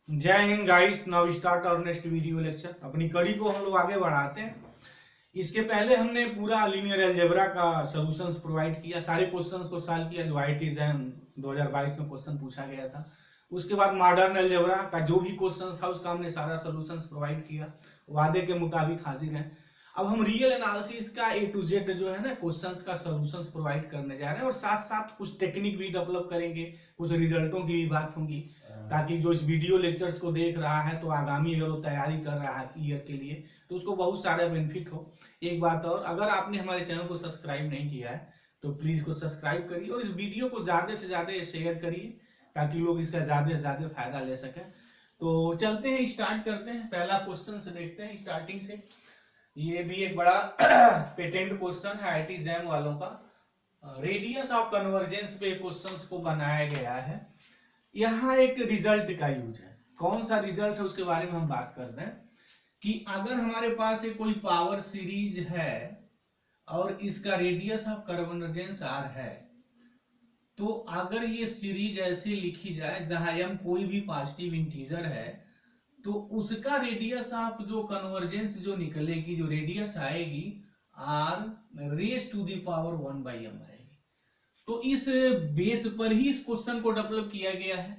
जय Hind guys. Now start our next video lecture. अपनी कड़ी को हम लोग आगे बढ़ाते हैं। इसके पहले हमने पूरा लीनियर अलजेब्रा का सॉल्यूशंस प्रोवाइड किया, सारे क्वेश्चंस को सॉल्व किया जो आईआईटी एग्जाम 2022 में क्वेश्चन पूछा गया था। उसके बाद मॉडर्न अलजेब्रा का जो भी क्वेश्चन था उसका हमने सारा सॉल्यूशंस प्रोवाइड किया, वादे के मुताबिक हाजिर हैं। अब हम रियल एनालिसिस का ए टू जेड जो है ना क्वेश्चंस का सॉल्यूशंस प्रोवाइड करने जा रहे हैं और साथ साथ कुछ टेक्निक भी डेवलप करेंगे, कुछ रिजल्टों की भी बात होगी, ताकि जो इस वीडियो लेक्चर्स को देख रहा है तो आगामी अगर वो तैयारी कर रहा है ईयर के लिए तो उसको बहुत सारा बेनिफिट हो। एक बात और, अगर आपने हमारे चैनल को सब्सक्राइब नहीं किया है तो प्लीज को सब्सक्राइब करिए और इस वीडियो को ज्यादा से ज्यादा शेयर करिए ताकि लोग इसका ज्यादा से ज्यादा फायदा ले सकें। तो चलते हैं, स्टार्ट करते हैं। पहला क्वेश्चन से देखते हैं स्टार्टिंग से। ये भी एक बड़ा पेटेंट क्वेश्चन है आईआईटी एग्जाम वालों का। रेडियस ऑफ कन्वर्जेंस पे क्वेश्चंस को बनाया गया है। यहाँ एक रिजल्ट का यूज है। कौन सा रिजल्ट है उसके बारे में हम बात कर रहे हैं कि अगर हमारे पास एक कोई पावर सीरीज है और इसका रेडियस ऑफ कन्वर्जेंस आर है, तो अगर ये सीरीज ऐसे लिखी जाए जहां m कोई भी पॉजिटिव इंटीजर है तो उसका रेडियस ऑफ जो कन्वर्जेंस जो निकलेगी, जो रेडियस आएगी r raise to the power 1/m आएगी। तो इस बेस पर ही इस क्वेश्चन को डेवलप किया गया है।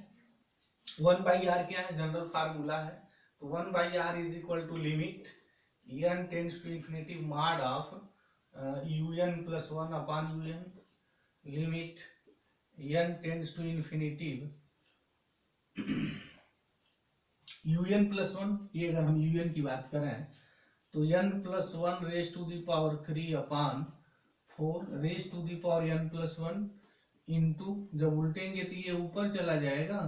1/r क्या है, जनरल फार्मूला है। तो 1/r is equal to limit n tends to infinity mod of un plus 1 upon un limit n tends to infinity un plus 1। ये अगर हम un की बात करें तो n plus 1 raise to the power 3 upon 4 raise to the power n plus 1 into, जब उल्टेंगे तो ये ऊपर चला जाएगा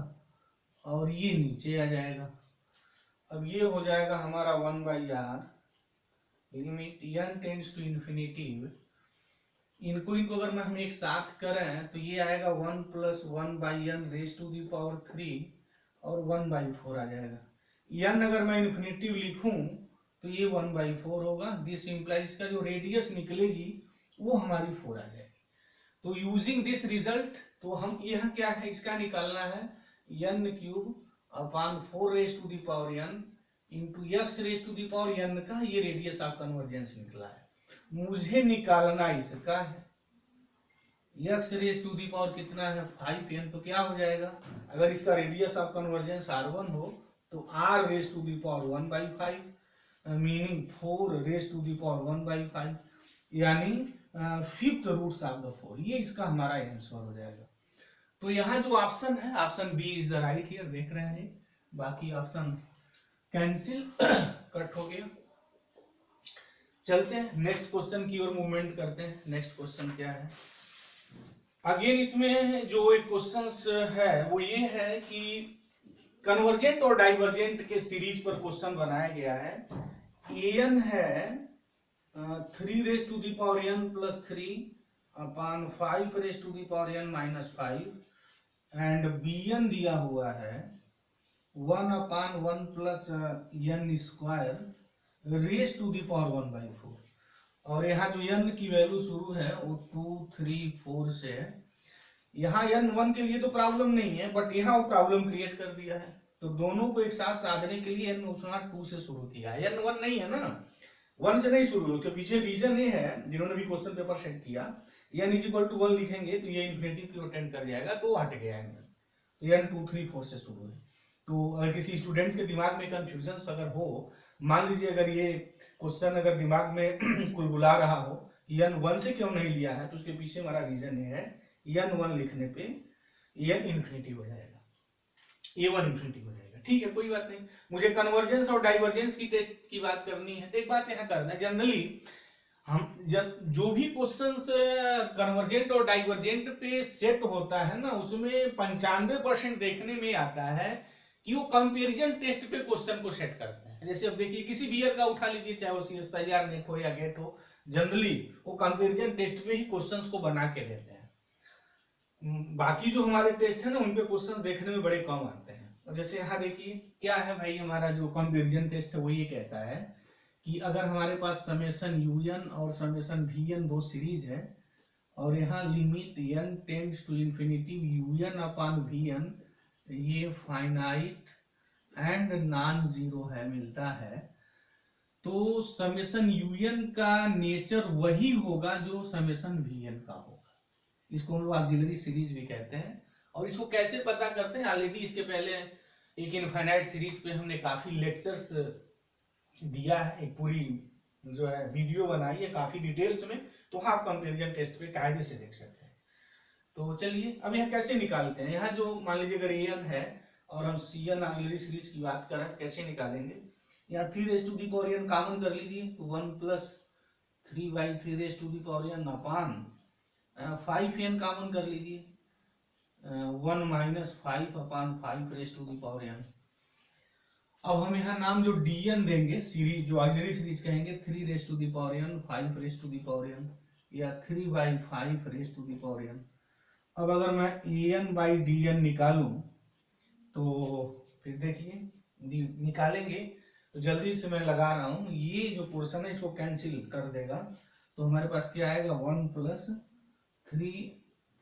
और ये नीचे आ जाएगा। अब ये हो जाएगा हमारा 1/r limit n tends to infinity. इनको अगर हम एक साथ करें तो ये आएगा 1 plus 1/n raise to the power 3 और 1/4 आ जाएगा। n अगर मैं इन्फिनिटिव लिखूं तो ये 1/4 होगा। दिस इंप्लाइज का जो रेडियस निकलेगी वो हमारी 4 आ जाएगी। तो यूजिंग दिस रिजल्ट, तो हम यहाँ क्या है इसका निकालना है n cube upon 4 raise to the power n into x raise to the power n का ये रेडियस ऑफ कन्वर्जेंस निकला है। मुझे निकालना इसका है x raise to the power कितना है 5n। तो क्या हो जाएगा, अगर इसका रेडियस ऑफ कन्वर्जेंस r1 हो तो r raise to the power 1/5 meaning 4 raise to the power 1/5 यानी फिफ्थ रूट्स ऑफ द 4। ये इसका हमारा आंसर हो जाएगा। तो यहाँ जो ऑप्शन है, option B is the right here, देख रहे हैं। बाकी ऑप्शन कैंसिल कट हो गया। चलते हैं नेक्स्ट क्वेश्चन की ओर मूवमेंट करते हैं। नेक्स्ट क्वेश्चन क्या है, अगेन इसमें जो एक क्वेश्चन है वो ये है कि कन्वर्जेंट और डाइवर्जेंट के सीरीज पर क्वेश्चन बनाया गया है। an है 3 raise to the power n plus 3 upon 5 raise to the power n minus 5 and bn दिया हुआ है 1 upon 1 plus n square raise to the power 1/4। और यहाँ जो n की वैल्यू शुरू है वो 2, 3, 4 से है। यहाँ n 1 के लिए तो प्रॉब्लम नहीं है, बट यहाँ वो प्रॉब्लम क्रिएट कर दिया है। तो दोनों को एक साथ साधने के लिए n उसने 2 से शुरू किया है। n 1 नहीं है ना, 1 से नहीं शुरू। उसके पीछे रीजन ये है, जिन्होंने भी क्वेश्चन पेपर सेट किया, n इज इक्वल टू 1 लिखेंगे तो ये इन्फिनिटी की अटेंड कर जाएगा, तो हट गया है। तो n 2, 3, 4 से शुरू है। तो अगर किसी स्टूडेंट्स के दिमाग में कंफ्यूजन अगर हो, मान लीजिए अगर ये क्वेश्चन अगर दिमाग में कुलबुला रहा हो n 1 से क्यों नहीं लिया है, तो उसके पीछे हमारा रीजन ये है n 1 लिखने पे n इन्फिनिटी हो जाएगा, a1 इन्फिनिटी हो जाएगा। ठीक है, कोई बात नहीं। मुझे कन्वर्जेंस और डाइवर्जेंस की टेस्ट की बात करनी है। तो एक बात यहाँ करना है, जनरली हम जब जो भी क्वेश्चंस कन्वर्जेंट और डाइवर्जेंट पे सेट होता है ना, उसमें 95% देखने में आता है कि वो कंपैरिजन टेस्ट पे क्वेश्चन को सेट करते हैं। जैसे अब देखिए किसी भी ईयर का उठा लीजिए, चाहे वो CSIR नेट हो या गेट हो, जनरली वो कंपैरिजन टेस्ट पे ही क्वेश्चंस को बना के देते हैं। बाकी जो हमारे टेस्ट है ना उनपे क्वेश्चन देखने में बड़े कम आते हैं। और जैसे यहाँ देखिए क्या है भाई, हमारा जो कंपैरिजन टेस्ट है वो ये कहता है कि अगर हमारे पास समेशन un और समेशन vn दो सीरीज है और यहाँ limit n tends to infinity un upon vn, ये फाइनाइट एंड नॉन जीरो है मिलता है, तो समेशन यूएन का नेचर वही होगा जो समेशन वीएन का होगा। इसको हम लोग ऑक्सिलरी सीरीज भी कहते हैं। और इसको कैसे पता करते हैं, ऑलरेडी इसके पहले एक इनफाइनाइट सीरीज पे हमने काफी लेक्चर्स दिया है, एक पूरी जो है वीडियो बनाई है काफी डिटेल्स में, तो आप कंपैरिजन टेस्ट पे कायदे से देख सकते हैं। तो चलिए अब यहाँ कैसे निकालते हैं। यहाँ जो मान लीजिए अगर एन है और हम सीएन ऑक्सिलरी सीरीज की बात करें तो कैसे निकालेंगे। यहाँ 3 कॉमन कर लीजिए, तो 1 + 3/3 अपान 5n कॉमन कर लीजिए, 1 - 5 अपान 5 अब हम यहाँ नाम जो dn देंगे, सीरीज जो ऑक्सिलरी सीरीज कहेंगे 3 5 या 3/5 अब अगर मैं an/dn निकालूं तो फिर देखिए निकालेंगे तो जल्दी से मैं लगा रहा हूं, ये जो पोर्शन है इसको कैंसिल कर देगा, तो हमारे पास क्या आएगा 1 + 3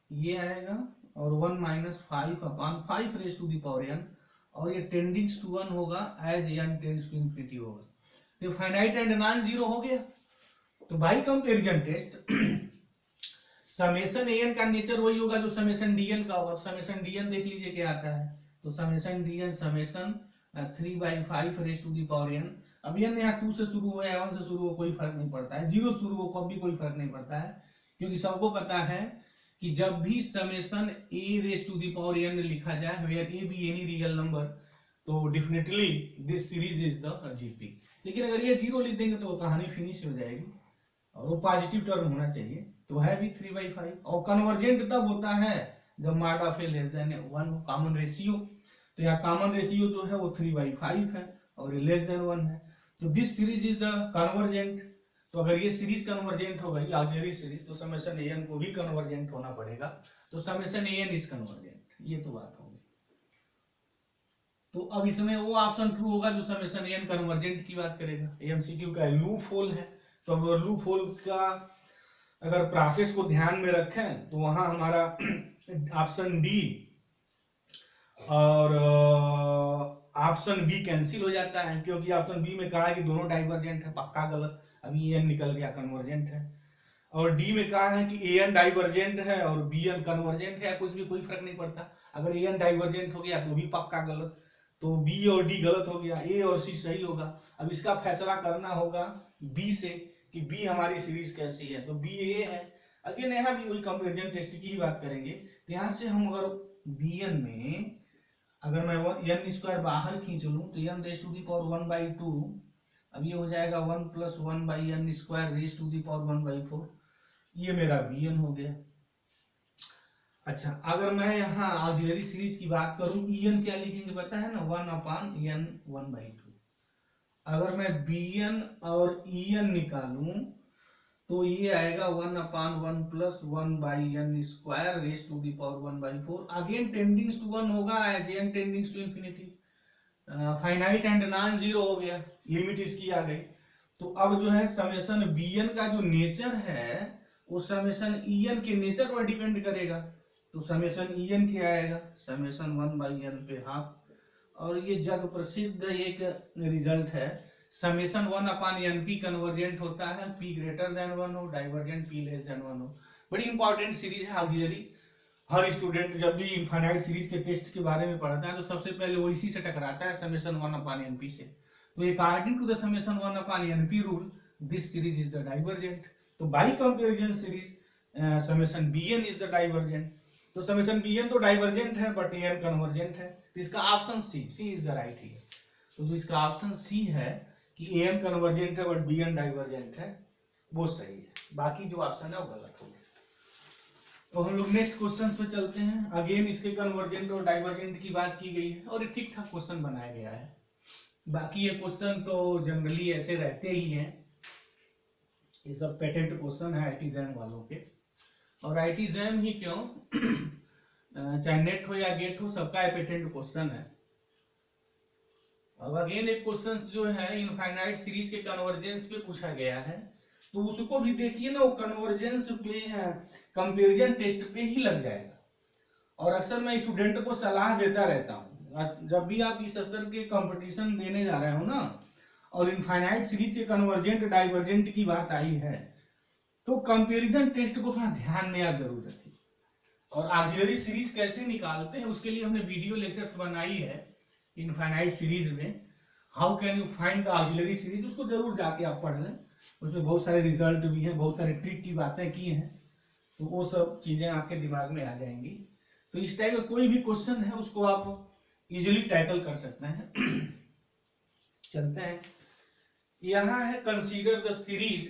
ये आएगा और 1 - 5 अपान 5 और ये टेंडिंग्स टू 1 होगा as n tends to infinity होगा, तो फाइनाइट एंड नॉन जीरो हो गया। तो by comparison test summation an का नेचर वही होगा जो समेशन dn का होगा। समेशन dn देख लीजिए क्या आता है, तो समेशन dn समेशन 3/5 अब n यहाँ 2 से शुरू हो या 1 से शुरू हो कोई फर्क नहीं पड़ता है, 0 शुरू हो कब भी कोई फर्क नहीं पड़ता है, क्योंकि सबको पता है कि जब भी समेशन a⁻n लिखा जाए where a be any real number, तो definitely this series is the GP. लेकिन अगर ये 0 लिख देंगे तो कहानी फिनिश हो जाएगी और वो पॉजिटिव टर्म होना चाहिए, तो है भी 3/5। और कन्वर्जेंट तब होता है जब mod of A less than 1 common ratio, तो यहाँ कॉमन रेशियो जो है वो 3/5 है और ये लेस देन 1 है, तो this series is the convergent. तो अगर ये सीरीज कन्वर्जेंट हो गई ऑक्सिलरी सीरीज, तो समेशन an को भी कन्वर्जेंट होना पड़ेगा, तो समेशन an इज कन्वर्जेंट, ये तो बात होगी। तो अब इसमें वो ऑप्शन ट्रू होगा जो समेशन an कन्वर्जेंट की बात करेगा। एमसीक्यू का लूप होल है, तो अब लूप होल का अगर प्रोसेस को ध्यान में रखें तो वहां हमारा ऑप्शन डी और ऑप्शन बी कैंसिल हो जाता है, क्योंकि ऑप्शन बी में कहा है कि दोनों डाइवर्जेंट है, पक्का गलत, अभी एन निकल गया कन्वर्जेंट है। और डी में कहा है कि एन डाइवर्जेंट है और बी एन कन्वर्जेंट है, कुछ भी कोई फर्क नहीं पड़ता, अगर एन डाइवर्जेंट हो गया तो भी पक्का गलत, तो बी और डी गलत हो गया, ए और सी सही होगा। अब इसका फैसला करना होगा बी से कि बी हमारी सीरीज कैसी है, तो बी ए है। अगेन यहाँ भी वही कंपैरिजन टेस्ट की ही बात करेंगे, तो यहाँ से हम अगर बी एन में अगर मैं n² बाहर खींच लूं तो n⁻1/2, अब ये हो जाएगा 1 + 1/n² 1/4, ये मेरा bn हो गया। अच्छा अगर मैं यहाँ ऑक्सिलरी सीरीज की बात करूं, en क्या लिखेंगे पता है ना, 1/n 1/2। अगर मैं bn और en निकालूं तो ये आएगा 1/1 + 1/n² 1/4, अगेन टेंडिंग्स टू 1 होगा as n tendings to infinity, finite and non zero हो गया, लिमिट इसकी आ गई। तो अब जो है समेशन bn का जो नेचर है वो समेशन en के नेचर पर डिपेंड करेगा, तो समेशन en क्या आएगा, समेशन 1/n पे हाफ। और ये जग प्रसिद्ध एक रिजल्ट है, समेशन 1/np कन्वर्जेंट होता है p ग्रेटर देन 1 हो, डाइवर्जेंट p लेस देन 1 हो। बड़ी इंपॉर्टेंट सीरीज है ऑक्सिलरी, हर स्टूडेंट जब भी इनफाइनाइट सीरीज के टेस्ट के बारे में पढ़ता है तो सबसे पहले वो इसी से टकराता है, समेशन 1/np से। तो according to the summation 1/np rule this series is the divergent. तो by comparison series summation bn is the divergent, तो समेशन bn तो डाइवर्जेंट है बट an कन्वर्जेंट है, तो इसका option C is the right here. तो जो इसका ऑप्शन सी है कि an कन्वर्जेंट है बट bn डाइवर्जेंट है, वो सही है, बाकी जो ऑप्शन है वो गलत हो गया। तो हम लोग नेक्स्ट क्वेश्चन पे चलते हैं। अगेन इसके कन्वर्जेंट और डाइवर्जेंट की बात की गई है और ये ठीक ठाक क्वेश्चन बनाया गया है। बाकी ये क्वेश्चन तो जनरली ऐसे रहते ही हैं, ये सब पेटेंट क्वेश्चन है आईटी जैम वालों के, और आईटी जैम ही क्यों चाहे नेट हो या गेट हो, सबका पेटेंट क्वेश्चन है। अब अगेन एक क्वेश्चन जो है इनफाइनाइट सीरीज के कन्वर्जेंस पे पूछा गया है, तो उसको भी देखिए ना, वो कन्वर्जेंस पे कंपैरिजन टेस्ट पे ही लग जाएगा। और अक्सर मैं स्टूडेंट को सलाह देता रहता हूँ, जब भी आप इस स्तर के कंपटीशन देने जा रहे हो ना और इनफाइनाइट सीरीज के कन्वर्जेंट डाइवर्जेंट की बात आई है तो कंपैरिजन टेस्ट को थोड़ा ध्यान में आप जरूर रखिए। और ऑक्सिलरी सीरीज कैसे निकालते हैं उसके लिए हमने वीडियो लेक्चर्स बनाई है इनफाइनाइट सीरीज में, how can you find the auxiliary series, उसको जरूर जाके आप पढ़ लें। उसमें बहुत सारे रिजल्ट भी हैं, बहुत सारे ट्रिक की बातें की हैं, तो वो सब चीजें आपके दिमाग में आ जाएंगी। तो इस टाइप का कोई भी क्वेश्चन है उसको आप इजीली टैकल कर सकते हैं। चलते हैं, यहां है कंसीडर द सीरीज,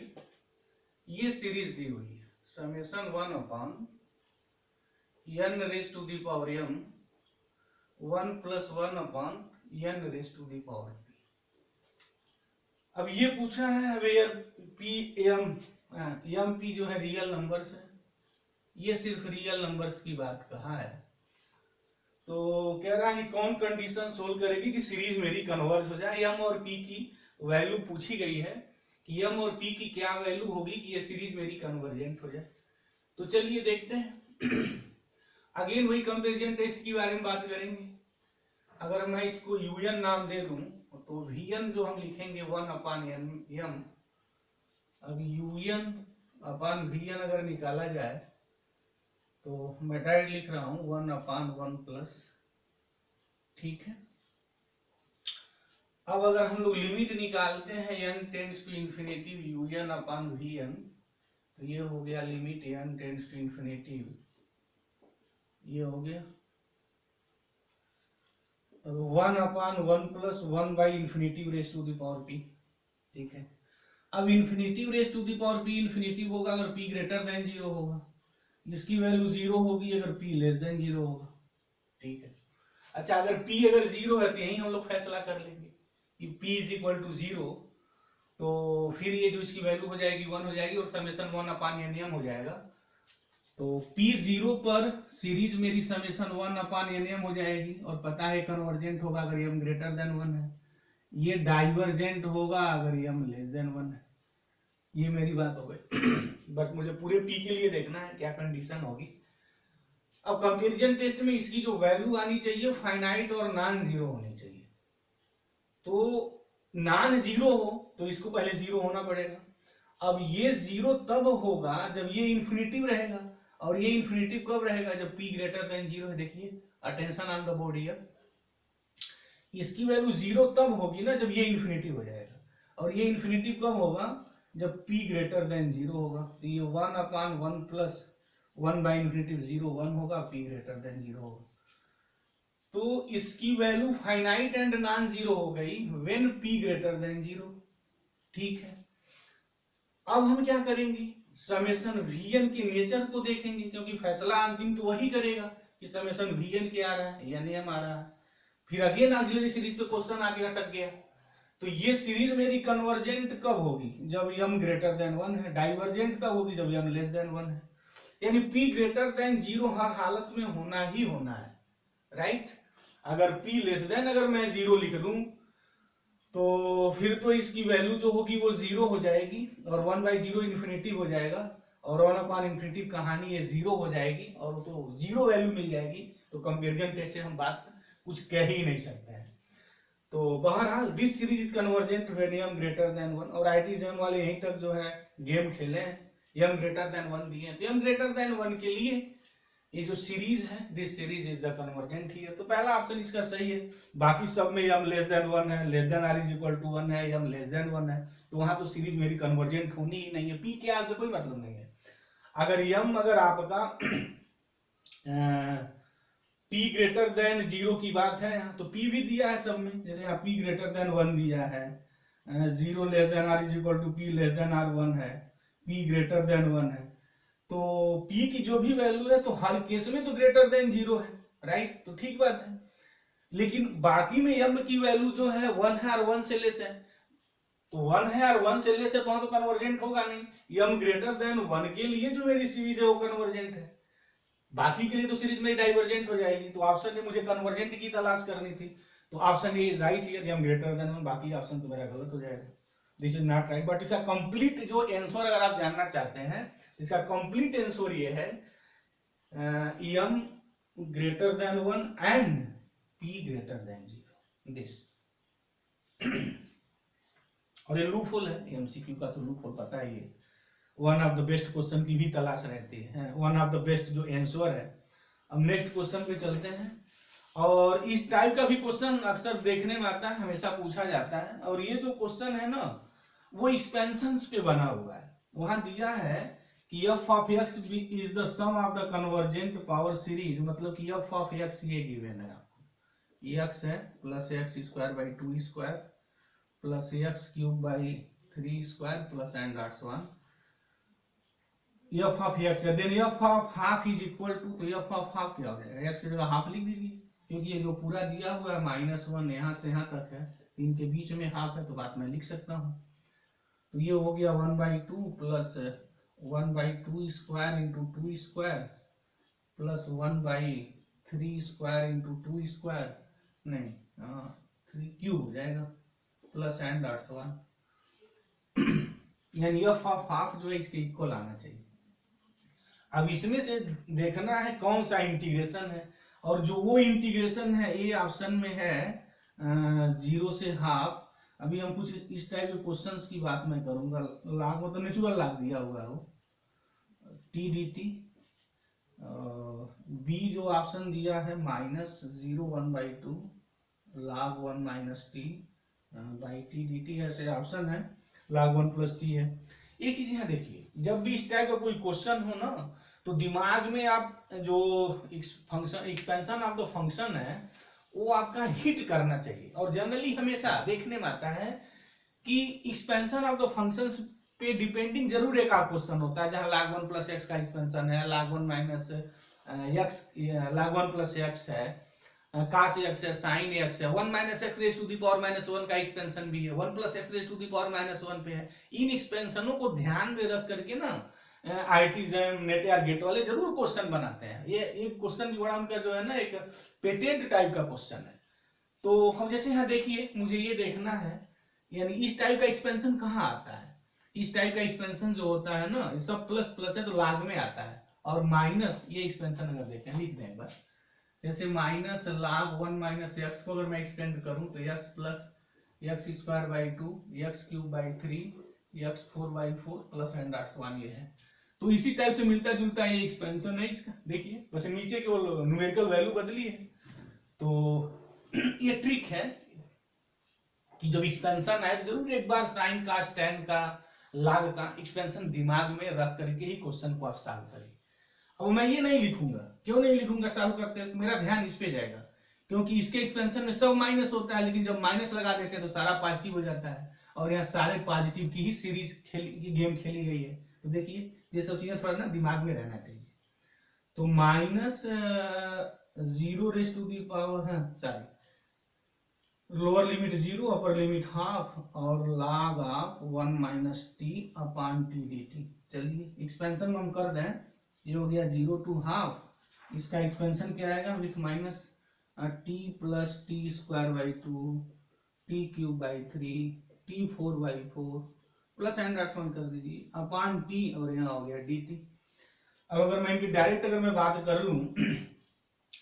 ये सीरीज दी हुई है summation 1 upon n raise to the power m 1 + 1 upon n raise to the power p। अब ये पूछा है वेयर p m p जो है रियल नंबर्स है, ये सिर्फ रियल नंबर्स की बात कहा है। तो कह रहा है कि कौन कंडीशन सोल्व करेगी कि सीरीज मेरी कन्वर्ज हो जाए। m और p की वैल्यू पूछी गई है कि m और p की क्या वैल्यू होगी कि ये सीरीज मेरी कन्वर्जेंट हो जाए। तो चलिए देखते हैं। अगेन वही कंपैरिजन टेस्ट की बारे में बात करेंगे। अगर मैं इसको un नाम दे दूं तो vn जो हम लिखेंगे 1 अपॉन m, अब un अपॉन vn अगर निकाला जाए तो मैं डायरेक्ट लिख रहा हूं 1 अपॉन 1 प्लस, ठीक है। अब अगर हम लोग लिमिट निकालते हैं n tends to infinity un upon vn, तो ये हो गया limit n tends to infinity, ये हो गया 1 upon 1 plus 1 by infinity raise to the power p, ठीक है। अब infinity raise to the power p infinity होगा अगर p ग्रेटर देन 0 होगा, इसकी वैल्यू 0 होगी अगर p लेस देन 0 होगा, ठीक है। अच्छा, अगर p अगर 0 है तो यही हम लोग फैसला कर लेंगे कि p इज इक्वल टू 0, तो फिर ये जो इसकी वैल्यू हो जाएगी 1 हो जाएगी और समेशन 1 अपॉन n हो जाएगा। तो p 0 पर सीरीज मेरी समेशन 1 अपॉन n हो जाएगी और पता है कन्वर्जेंट होगा अगर m ग्रेटर देन 1 है, ये डाइवर्जेंट होगा अगर m लेस देन 1 है। ये मेरी बात हो गई। बट मुझे पूरे p के लिए देखना है क्या कंडीशन होगी। अब कंपैरिजन टेस्ट में इसकी जो वैल्यू आनी चाहिए फाइनाइट और नॉन जीरो होनी चाहिए। तो नॉन जीरो हो तो इसको पहले 0 होना पड़ेगा। अब ये 0 तब होगा जब ये इंफिनिटिव रहेगा, और ये इंफिनिटिव कब रहेगा जब p ग्रेटर देन 0 है। देखिए attention on the board here, इसकी वैल्यू 0 तब होगी ना जब ये इंफिनिटिव हो जाएगा, और ये इंफिनिटिव कब होगा जब p ग्रेटर देन 0 होगा। तो ये 1 अपॉन 1 प्लस 1 बाई इंफिनिटिव 0 1 होगा, p ग्रेटर देन 0 होगा। तो इसकी value finite and non zero हो गई व्हेन p ग्रेटर देन 0, ठीक है। अब हम क्या करेंगे, समेशन vn के नेचर को देखेंगे, क्योंकि फैसला अंतिम तो वही करेगा कि समेशन vn क्या आ रहा है या nm आ रहा है। फिर अगेन ऑक्सिलरी सीरीज पे क्वेश्चन आके अटक गया। तो ये सीरीज मेरी कन्वर्जेंट कब होगी जब m ग्रेटर देन 1 है, डाइवर्जेंट कब होगी जब m लेस देन 1 है। यानी p ग्रेटर देन 0 हर हालत में होना ही होना है, राइट। अगर p लेस देन अगर मैं 0 लिख दूं तो फिर तो इसकी वैल्यू जो होगी वो 0 हो जाएगी और 1 बाई 0 इन्फिनिटी हो जाएगा, और 1 अपॉन इन्फिनिटी कहानी ये 0 हो जाएगी और तो 0 वैल्यू मिल जाएगी। तो कंपैरिजन टेस्ट से हम बात कुछ कह ही नहीं सकते हैं। तो बहरहाल this series is convergent when m greater than 1, और ITJM वाले यहीं तक जो है गेम खेले हैं, m ग्रेटर देन 1 दिए। तो m ग्रेटर देन 1 के लिए ये जो सीरीज है this series is the convergent here. तो पहला ऑप्शन इसका सही है। बाकी सब में m लेस देन 1 है, less than or is equal to 1 है, m लेस देन 1 है, तो वहां तो सीरीज मेरी कन्वर्जेंट होनी ही नहीं है। p के आर से कोई मतलब नहीं है। अगर m अगर आपका p ग्रेटर देन 0 की बात है यहाँ, तो p भी दिया है सब में, जैसे यहाँ p ग्रेटर देन 1 दिया है, 0 less than or is equal to p less than or 1 है, p ग्रेटर देन 1 है। तो p की जो भी वैल्यू है तो हर केस में तो ग्रेटर देन 0 है, राइट। तो ठीक बात है। लेकिन बाकी में m की वैल्यू जो है 1 है और 1 से लेस है, तो 1 है और 1 से लेस है तो वहां तो कन्वर्जेंट होगा नहीं। m ग्रेटर देन 1 के लिए जो मेरी सीरीज है वो कन्वर्जेंट है, बाकी के लिए तो सीरीज में डाइवर्जेंट हो जाएगी। तो ऑप्शन में मुझे कन्वर्जेंट की तलाश करनी थी, तो option A right here, m greater than 1। बाकी ऑप्शन तो मेरा गलत हो जाएगा, this is not right. But इसका कंप्लीट जो आंसर अगर आप जानना चाहते हैं, इसका कंप्लीट आंसर ये है m greater than 1 and p greater than 0 this. और ये लूप होल है, एमसीक्यू का तो लूप होल पता ही है, one of the best question की भी तलाश रहती है, वन ऑफ द बेस्ट जो आंसर है। अब नेक्स्ट क्वेश्चन पे चलते हैं। और इस टाइप का भी क्वेश्चन अक्सर देखने में आता है, हमेशा पूछा जाता है। और ये जो क्वेश्चन है ना वो एक्सपेंशंस पे बना हुआ है। वहां दिया है कि f of x is the sum of the convergent power series, मतलब कि f ऑफ x ये गिवन है आपको, x है plus x square by 2 square plus x cube by 3 square plus and dots 1 f of x है। Then f of half is equal to, तो f of half क्या हो जाएगा, x की जगह हाफ लिख दीजिए, क्योंकि ये जो पूरा दिया हुआ है -1 यहाँ से यहाँ तक है, इनके बीच में हाफ है, तो बात मैं लिख सकता हूँ। तो ये हो गया 1/2 plus 1/2 square into 2 square plus 1/3 square into 2 square, नहीं 3 क्यूब हो जाएगा प्लस एंड डॉट्स 1 यानी f ऑफ हाफ जो है इसके इक्वल आना चाहिए। अब इसमें से देखना है कौन सा इंटीग्रेशन है, और जो वो इंटीग्रेशन है ए ऑप्शन में है 0 से हाफ। अभी हम कुछ इस टाइप के क्वेश्चंस की बात मैं करूंगा, लाग मतलब नेचुरल लाग दिया हुआ है वो टी डी टी। बी जो ऑप्शन दिया है -0 1/2 log 1 minus T by T D T, ऐसे ऑप्शन है, log 1 प्लस टी है। एक चीज यहाँ देखिए, जब भी इस टाइप का कोई क्वेश्चन हो ना तो दिमाग में आप जो function expansion of the function है वो आपका हिट करना चाहिए। और जनरली हमेशा देखने में आता है कि एक्सपेंशन ऑफ द फंक्शंस पे डिपेंडिंग जरूर एक क्वेश्चन होता है, जहां log 1 प्लस एक्स का एक्सपेंशन है, log 1 minus x, log 1 plus x है, cos x है, sin x है, 1 minus x raise to the power -1 का एक्सपेंशन भी है, 1 plus x raise to the power -1 पे है। इन एक्सपेंशनों को ध्यान में रख करके ना आईआईटी नेट या गेट वाले जरूर क्वेश्चन बनाते हैं। ये एक क्वेश्चन भी बड़ा उनका जो है ना एक पेटेंट टाइप का क्वेश्चन है। तो हम जैसे यहाँ देखिए, मुझे ये देखना है यानी इस टाइप का एक्सपेंशन कहाँ आता है। इस टाइप का एक्सपेंशन जो होता है ना, सब प्लस प्लस है तो लाग में आता है, और माइनस ये एक्सपेंशन अगर देखें, लिख दें एक बार, जैसे माइनस log 1 माइनस एक्स को अगर मैं एक्सपेंड करूं तो x plus x square by 2 x cube by 3 x 4/4 plus and dots 1 ये है। तो इसी टाइप से मिलता जुलता ये एक्सपेंशन है इसका। देखिए बस नीचे के वो न्यूमेरिकल वैल्यू बदली है। तो ये ट्रिक है कि जब एक्सपेंशन आए तो जरूर एक बार साइन का, tan का, log का एक्सपेंशन दिमाग में रख करके ही क्वेश्चन को आप सॉल्व करिए। अब मैं ये नहीं लिखूंगा, क्यों नहीं लिखूंगा सॉल्व करते हैं, मेरा ध्यान इस पे जाएगा, क्योंकि इसके एक्सपेंशन में सब माइनस होता है, लेकिन जब माइनस लगा देते हैं तो सारा पॉजिटिव हो जाता है, और यहाँ सारे पॉजिटिव की ही सीरीज की गेम खेली गई है। तो देखिए ये सब चीजें थोड़ा ना दिमाग में रहना चाहिए। तो -0 रेज टू दी पावर है, sorry, lower limit 0 upper limit half, और log of 1 minus T upon T D T. चलिए एक्सपेंशन हम कर दें, ये हो गया 0 टू हाफ, इसका एक्सपेंशन क्या आएगा with minus T plus T square by 2 T cube by 3 T 4/4 plus and dots 1 कर दीजिए अपॉन टी, और यहाँ हो गया डी टी। अब अगर मैं इनकी डायरेक्ट अगर मैं बात कर लूं,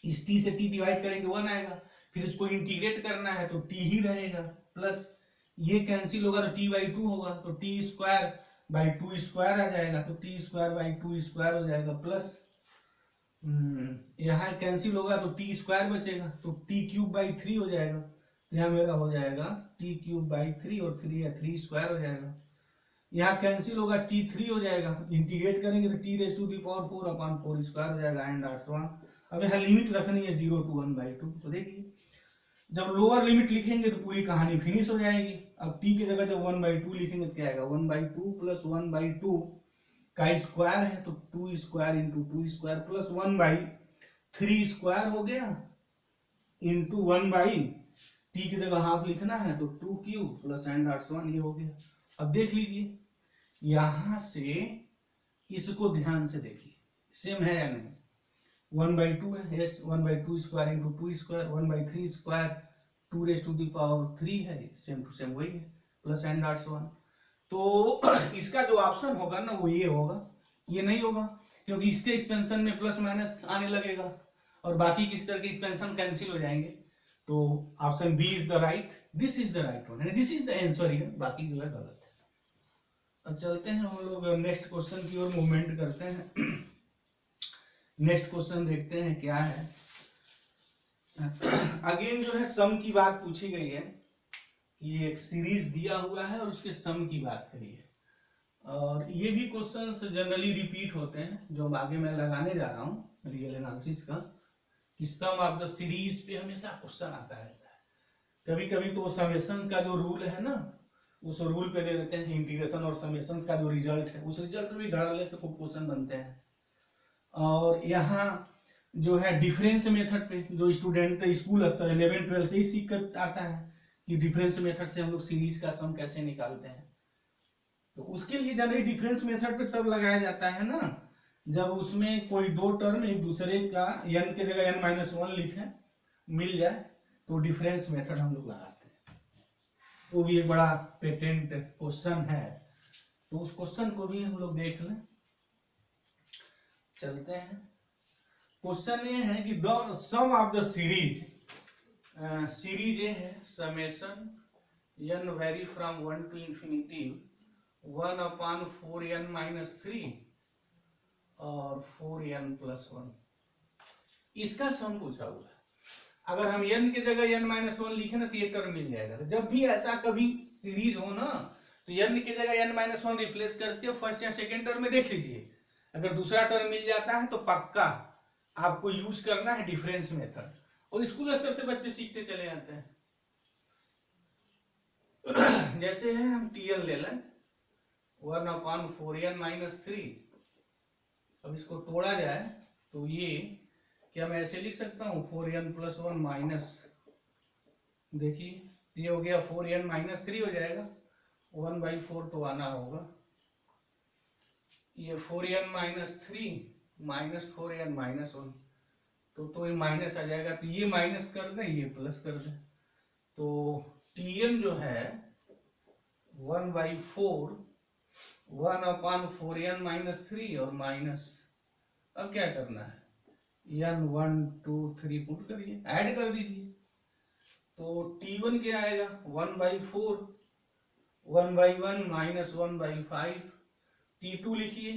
इस टी से टी डिवाइड करेंगे 1 आएगा, फिर इसको इंटीग्रेट करना है तो टी ही रहेगा, प्लस ये कैंसिल होगा तो t/2 होगा, तो टी स्क्वायर बाई 2 स्क्वायर आ जाएगा, तो टी स्क्वायर बाई 2 स्क्वायर हो जाएगा, प्लस यहाँ कैंसिल होगा तो टी स्क्वायर बचेगा, तो टी क्यूब बाई 3 हो जाएगा, तो यहाँ मेरा हो जाएगा टी क्यूब बाई 3, और 3 या 3 स्क्वायर हो जाएगा, यहाँ कैंसिल होगा t3 हो जाएगा, इंटीग्रेट करेंगे तो t raise to the power 4 upon 4 square हो जाएगा एंड डॉट्स 1। अब यहाँ लिमिट रखनी है 0 to 1/2। तो देखिए जब लोअर लिमिट लिखेंगे तो पूरी कहानी फिनिश हो जाएगी। अब t की जगह जब 1/2 लिखेंगे तो क्या आएगा, 1/2 प्लस 1/2 का स्क्वायर है तो 2 square into 2 square plus 1/3 square हो गया इंटू 1/t की जगह हाफ लिखना है तो 2 क्यूब प्लस एंड डॉट्स 1 ये हो गया। अब देख लीजिए यहां से इसको ध्यान से देखिए, सेम है या नहीं, 1/2 है, yes 1/2 square into 2 square, 1/3 square 2 raise to the power 3 है, सेम टू सेम वही है, प्लस एंड डॉट्स 1। तो इसका जो ऑप्शन होगा ना वो ये होगा, ये नहीं होगा क्योंकि इसके एक्सपेंशन में प्लस माइनस आने लगेगा और बाकी किस तरह के एक्सपेंशन कैंसिल हो जाएंगे। तो option B is the right, this is the right one, this is the answer here, बाकी जो है गलत है। अब चलते हैं हम लोग नेक्स्ट क्वेश्चन की ओर मूवमेंट करते हैं। नेक्स्ट क्वेश्चन देखते हैं क्या है। अगेन जो है सम की बात पूछी गई है कि एक सीरीज दिया हुआ है और उसके सम की बात करी है, और ये भी क्वेश्चंस जनरली रिपीट होते हैं जो आगे मैं लगाने जा रहा हूँ रियल एनालिसिस का, कि सम ऑफ द सीरीज पे हमेशा क्वेश्चन आता रहता है। कभी कभी तो समेशन का जो रूल है ना, उस रूल पे दे देते हैं, इंटीग्रेशन और समेशन का जो रिजल्ट है उस रिजल्ट भी धड़ल्ले से खूब क्वेश्चन बनते हैं। और यहाँ जो है डिफरेंस मेथड पे जो स्टूडेंट स्कूल स्तर 11-12 से ही सीख कर आता है कि डिफरेंस मेथड से हम लोग सीरीज का सम कैसे निकालते हैं, तो उसके लिए जनरली डिफरेंस मेथड पे तब लगाया जाता है ना जब उसमें कोई दो टर्म एक दूसरे का n के जगह n-1 लिखे मिल जाए, तो डिफरेंस मेथड हम लोग लगाते हैं। वो भी एक बड़ा पेटेंट क्वेश्चन है, तो उस क्वेश्चन को भी हम लोग देख लें। चलते हैं। क्वेश्चन ये है कि the sum of the series, series ये है summation n vary from 1 to infinity 1/4n-3 और 4n+1, इसका सम पूछा हुआ है। अगर हम n के जगह n-1 लिखे ना तो ये टर्म मिल जाएगा। तो जब भी ऐसा कभी सीरीज हो ना तो n के जगह n-1 रिप्लेस करके फर्स्ट या सेकेंड टर्म में देख लीजिए, अगर दूसरा टर्म मिल जाता है तो पक्का आपको यूज करना है डिफरेंस मेथड, और स्कूल स्तर से बच्चे सीखते चले जाते हैं। जैसे है हम tn ले लें 1/4n-3, अब इसको तोड़ा जाए तो ये क्या मैं ऐसे लिख सकता हूँ 4n+1 माइनस, देखिए ये हो गया 4n-3 हो जाएगा, 1/4 तो आना होगा, ये 4n-3 माइनस 4n-1 तो ये माइनस आ जाएगा, तो ये माइनस कर दें ये प्लस कर दें, तो tn जो है 1/4 1/4n-3 और माइनस, अब क्या करना है n 1 2 3 पुट करिए, ऐड कर दीजिए, तो t1 क्या आएगा 1/4 1/1 माइनस 1/5, t2 लिखिए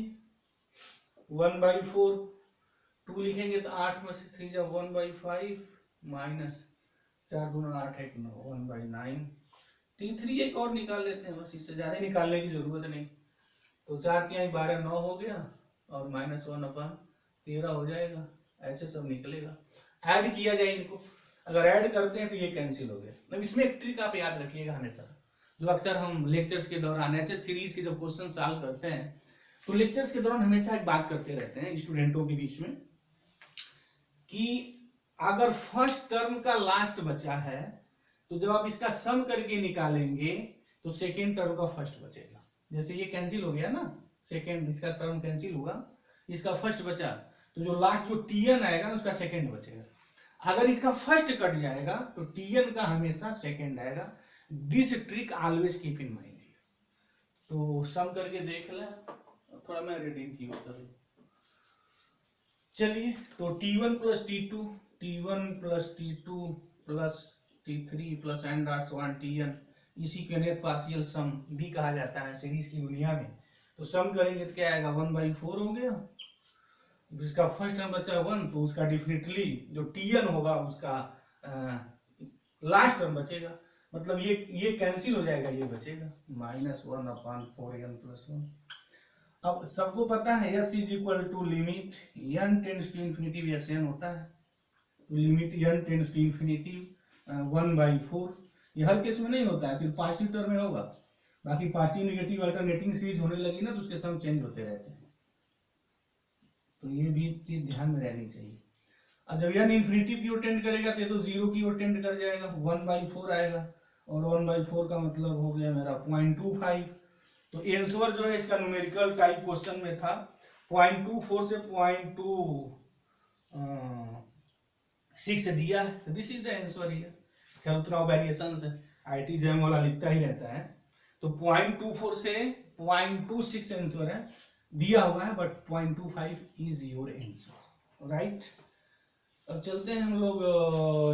1/4, 2 लिखेंगे तो 8 में से 3 जब 1/5 माइनस 4 दूना 8 1 9 1/9, t3 एक और निकाल लेते हैं, बस इससे ज्यादा निकालने की जरूरत नहीं, तो 4 12 9 हो गया और -1/13 हो जाएगा, ऐसे सब निकलेगा। ऐड किया जाए इनको, अगर ऐड करते हैं तो ये कैंसिल हो गया। अब इसमें एक ट्रिक आप याद रखिएगा हमेशा, जो अक्सर हम लेक्चर्स के दौरान ऐसे सीरीज के जब क्वेश्चन सॉल्व करते हैं तो लेक्चर्स के दौरान हमेशा एक बात करते रहते हैं स्टूडेंटों के बीच में, कि अगर फर्स्ट टर्म का लास्ट बचा है तो जब आप इसका सम करके निकालेंगे तो सेकेंड टर्म का फर्स्ट बचेगा। जैसे ये कैंसिल हो गया ना, सेकेंड इसका टर्म कैंसिल हुआ, इसका फर्स्ट बचा, तो जो लास्ट जो tn आएगा ना उसका सेकेंड बचेगा। अगर इसका फर्स्ट कट जाएगा तो tn का हमेशा सेकेंड आएगा। This trick always keep in mind. तो सम करके देख ले, थोड़ा मैं रीडिंग की यूज करूँ। चलिए, तो t1 plus t2 plus t3 plus n.1 tn, इसी को नेट पार्शियल सम भी कहा जाता है सीरीज की दुनिया में। तो सम करेंगे तो क्या आएगा 1/4 हो गया, जिसका फर्स्ट टर्म बचा 1 तो उसका डेफिनेटली जो tn होगा उसका लास्ट टर्म बचेगा, मतलब ये कैंसिल हो जाएगा, ये बचेगा -1/4n+1। अब सबको पता है s = limit n tends to infinity, ऐसे n होता है, तो limit n tends to infinity 1/4। ये हर केस में नहीं होता है, सिर्फ पॉजिटिव टर्म में होगा, बाकी पॉजिटिव नेगेटिव अल्टरनेटिंग सीरीज होने लगी ना तो उसके सम चेंज होते रहते हैं, तो ये भी चीज ध्यान में रहनी चाहिए। अब जब n इंफिनिटी की ओर टेंड करेगा तो ये तो 0 की ओर टेंड कर जाएगा, 1/4 आएगा, और 1/4 का मतलब हो गया मेरा 0.25। तो आंसर जो है इसका न्यूमेरिकल टाइप क्वेश्चन में था 0.24 से 0.26 दिया है, तो this is the answer here. खैर उतना वेरिएशंस है, आईटी जैम वाला लिखता ही रहता है, तो 0.24 से 0.26 आंसर है दिया हुआ है, but 0.25 is your answer, right. अब चलते हैं हम लोग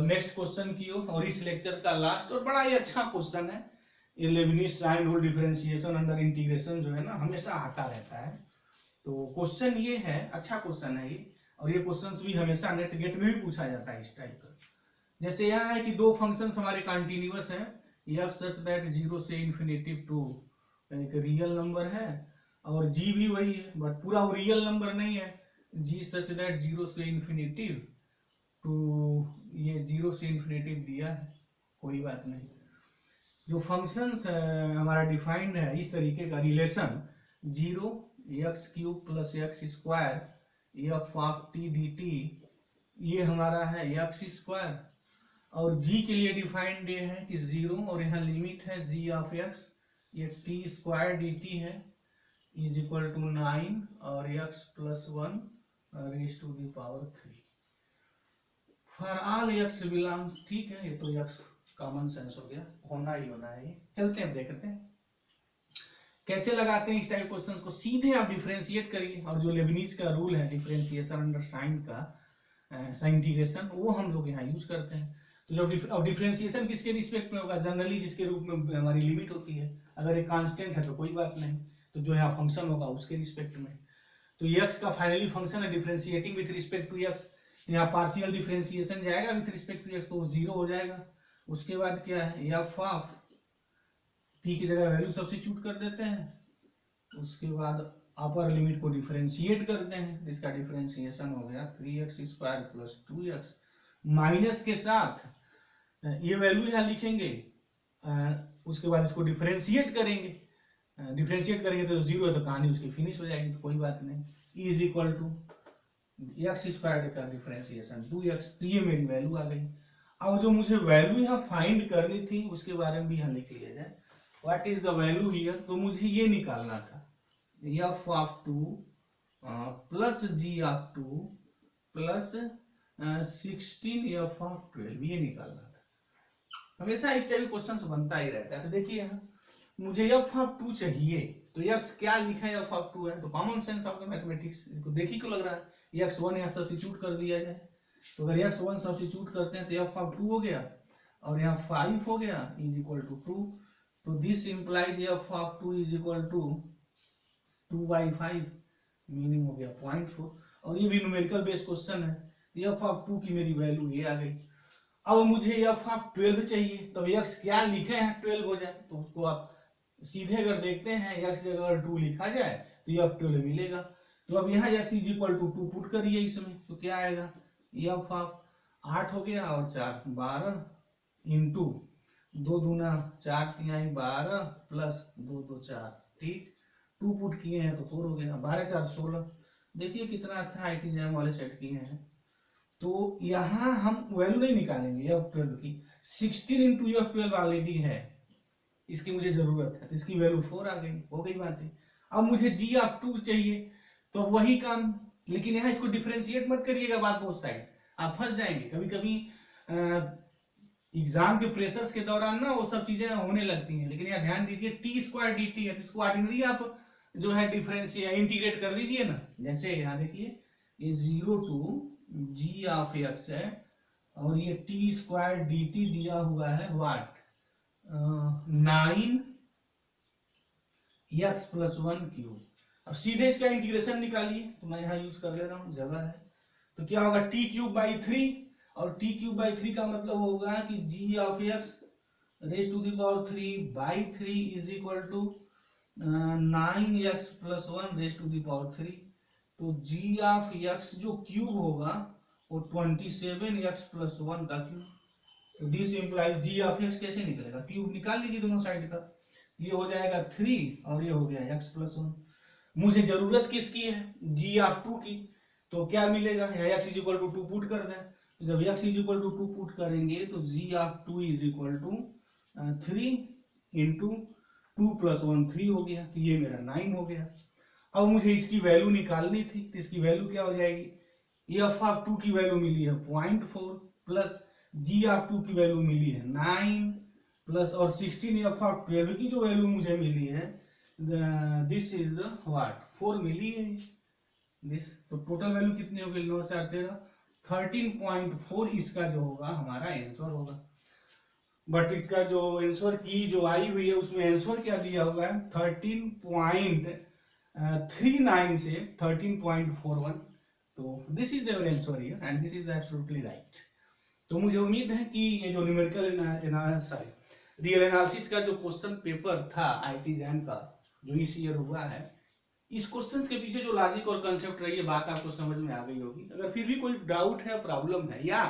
नेक्स्ट क्वेश्चन की ओर, और इस लेक्चर का लास्ट और बड़ा ही अच्छा क्वेश्चन है। ये Leibniz sign rule differentiation under integration जो है ना हमेशा आता रहता है। तो क्वेश्चन ये है, अच्छा क्वेश्चन है ये, और ये क्वेश्चंस भी हमेशा नेट गेट में भी पूछा जाता है इस टाइप का। जैसे यहाँ है कि दो फंक्शंस हमारे कंटिन्यूअस हैं, एफ सच दैट 0 से इन्फिनेटिव टू एक रियल नंबर है, और जी भी वही है बट पूरा वो रियल नंबर नहीं है, जी सच दैट 0 से इन्फिनेटिव टू, ये 0 से इन्फिनेटिव दिया है, कोई बात नहीं। जो फंक्शंस हमारा डिफाइंड है इस तरीके का relation, 0 x cube plus x square F of T D T, ये हमारा है एक्स स्क्वायर, और g के लिए डिफाइंड ये है कि 0 और यहाँ लिमिट है g ऑफ x, ये टी स्क्वायर डी टी है इज इक्वल टू 9 और x plus 1 raise to the power 3 for all x belongs, ठीक है, ये तो x कॉमन सेंस हो गया, होना ही होना है। चलते हैं देखते हैं कैसे लगाते हैं इस टाइप क्वेश्चंस को। सीधे आप डिफरेंशिएट करिए, और जो लेबनीज का रूल है डिफरेंशिएशन अंडर साइन का इंटीग्रेशन, वो हम लोग यहाँ यूज करते हैं। तो जब अब डिफरेंशिएशन किसके रिस्पेक्ट में होगा, जनरली जिसके रूप में हमारी लिमिट होती है, अगर एक कांस्टेंट है तो कोई बात नहीं, तो जो यहाँ फंक्शन होगा उसके रिस्पेक्ट में। तो एक्स का फाइनली फंक्शन है differentiating with respect to x, तो यहाँ पार्शियल डिफरेंशिएशन जाएगा विथ रिस्पेक्ट टू एक्स, तो वो 0 हो जाएगा। उसके बाद क्या है, एफ ऑफ टी की जगह वैल्यू सब्स्टिट्यूट कर देते हैं, उसके बाद अपर लिमिट को डिफरेंशिएट करते हैं, इसका डिफरेंशिएशन हो गया 3x square plus 2x, minus के साथ ये वैल्यू यहाँ लिखेंगे, उसके बाद इसको डिफरेंशिएट करेंगे, डिफरेंशिएट करेंगे तो 0 है तो कहानी उसकी फिनिश हो जाएगी, तो कोई बात नहीं। Is equal to x square का डिफरेंशिएशन 2x, तो ये मेरी वैल्यू आ गई। अब जो मुझे वैल्यू यहाँ फाइंड करनी थी उसके बारे में भी यहाँ लिख लिया जाए, what is the value here, तो मुझे ये निकालना था f of 2 plus g of 2 plus 16 f of 12, ये निकालना था। हमेशा इस टाइप क्वेश्चन बनता ही रहता है। तो देखिए यहाँ मुझे एफ ऑफ 2 चाहिए, तो एक्स क्या लिखा है, एफ ऑफ 2 है, तो common sense of the mathematics, इनको देखी क्यों लग रहा है, x1 यहाँ सब्स्टिट्यूट कर दिया जाए, तो अगर x1 सब्स्टिट्यूट करते हैं तो एफ ऑफ 2 हो गया, और यहाँ 5 हो गया इज इक्वल टू 2, तो this implies f of 2 is equal to 2/5, meaning हो गया 0.4, और ये भी न्यूमेरिकल बेस्ड क्वेश्चन है। एफ ऑफ 2 की मेरी वैल्यू ये आ गई। अब मुझे एफ ऑफ 12 चाहिए, तो एक्स क्या लिखे हैं 12 हो जाए, तो उसको आप सीधे अगर देखते हैं एक्स जगह अगर 2 लिखा जाए तो एफ 12 मिलेगा। तो अब यहाँ x is equal to 2 put करिए इसमें, तो क्या आएगा, एफ ऑफ 8 हो गया और 4 12 इंटू 2 दूना 4 तिहाई 12 प्लस 2 2 4, ठीक, 2 पुट किए हैं तो 4 हो गया, 12 4 16। देखिए कितना अच्छा आईटीजेएम वाले सेट किए हैं। तो यहाँ हम वैल्यू नहीं निकालेंगे एफ 12 की, 16 इंटू एफ 12 ऑलरेडी है, इसकी मुझे जरूरत है, तो इसकी वैल्यू 4 आ गई, हो गई बात है। अब मुझे जी ऑफ 2 चाहिए, तो वही काम, लेकिन यहाँ इसको डिफरेंशिएट मत करिएगा, बात बहुत साइड आप फंस जाएंगे। कभी कभी एग्जाम के प्रेशर्स के दौरान ना वो सब चीजें होने लगती हैं, लेकिन यहाँ ध्यान दीजिए टी स्क्वायर डी टी है, तो इसको ऑर्डिनरी आप जो है डिफरेंशिएट इंटीग्रेट कर दीजिए ना, जैसे यहाँ देखिए ये 0 टू जी ऑफ एक्स है, और ये टी स्क्वायर डी टी दिया हुआ है व्हाट 9 एक्स प्लस 1 क्यूब। अब सीधे इसका इंटीग्रेशन निकालिए, तो मैं यहाँ यूज कर ले रहा हूँ, जगह है, तो क्या होगा टी क्यूब बाई 3, और टी क्यूब बाई 3 का मतलब होगा कि g of x raise to the power 3 by 3 is equal to 9x plus 1 raise to the power 3। तो जी ऑफ एक्स जो क्यूब होगा वो 27x प्लस 1 का क्यूब, तो this implies g of x कैसे निकलेगा, क्यूब निकाल लीजिए दोनों साइड का, ये हो जाएगा 3 और ये हो गया x प्लस 1। मुझे जरूरत किसकी है, जी ऑफ 2 की, तो क्या मिलेगा, यहाँ x is equal to 2 put कर दें, तो जब x is equal to 2 put करेंगे तो g of 2 is equal to 3 into 2 plus 1 3 हो गया, तो ये मेरा 9 हो गया। अब मुझे इसकी वैल्यू निकालनी थी, तो इसकी वैल्यू क्या हो जाएगी, एफ ऑफ 2 की वैल्यू मिली है 0.4 प्लस जी ऑफ 2 की वैल्यू मिली है 9 प्लस और 16 एफ ऑफ 12 की जो वैल्यू मुझे मिली है दिस इज द व्हाट 4 मिली है दिस। तो टोटल वैल्यू कितनी हो गई 9 4 13 13.4 इसका जो होगा हमारा आंसर होगा। बट इसका जो आंसर की जो आई हुई है उसमें आंसर क्या दिया हुआ है 13.39 से 13.41। तो this is their answer here and this is absolutely right. तो मुझे उम्मीद है कि ये जो न्यूमेरिकल सॉरी रियल एनालिसिस का जो क्वेश्चन पेपर था आईटी जैम का जो इस ईयर हुआ है, इस क्वेश्चन के पीछे जो लॉजिक और कंसेप्ट रही है बात आपको समझ में आ गई होगी। अगर फिर भी कोई डाउट है, प्रॉब्लम है, या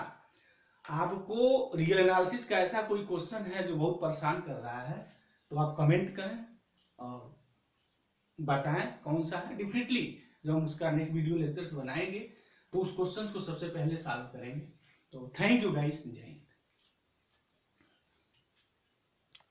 आपको रियल एनालिसिस का ऐसा कोई क्वेश्चन है जो बहुत परेशान कर रहा है, तो आप कमेंट करें और बताएं कौन सा है। डेफिनेटली जब हम उसका नेक्स्ट वीडियो लेक्चर्स बनाएंगे तो उस क्वेश्चन को सबसे पहले सॉल्व करेंगे। तो थैंक यू गाइस, जय हिंद।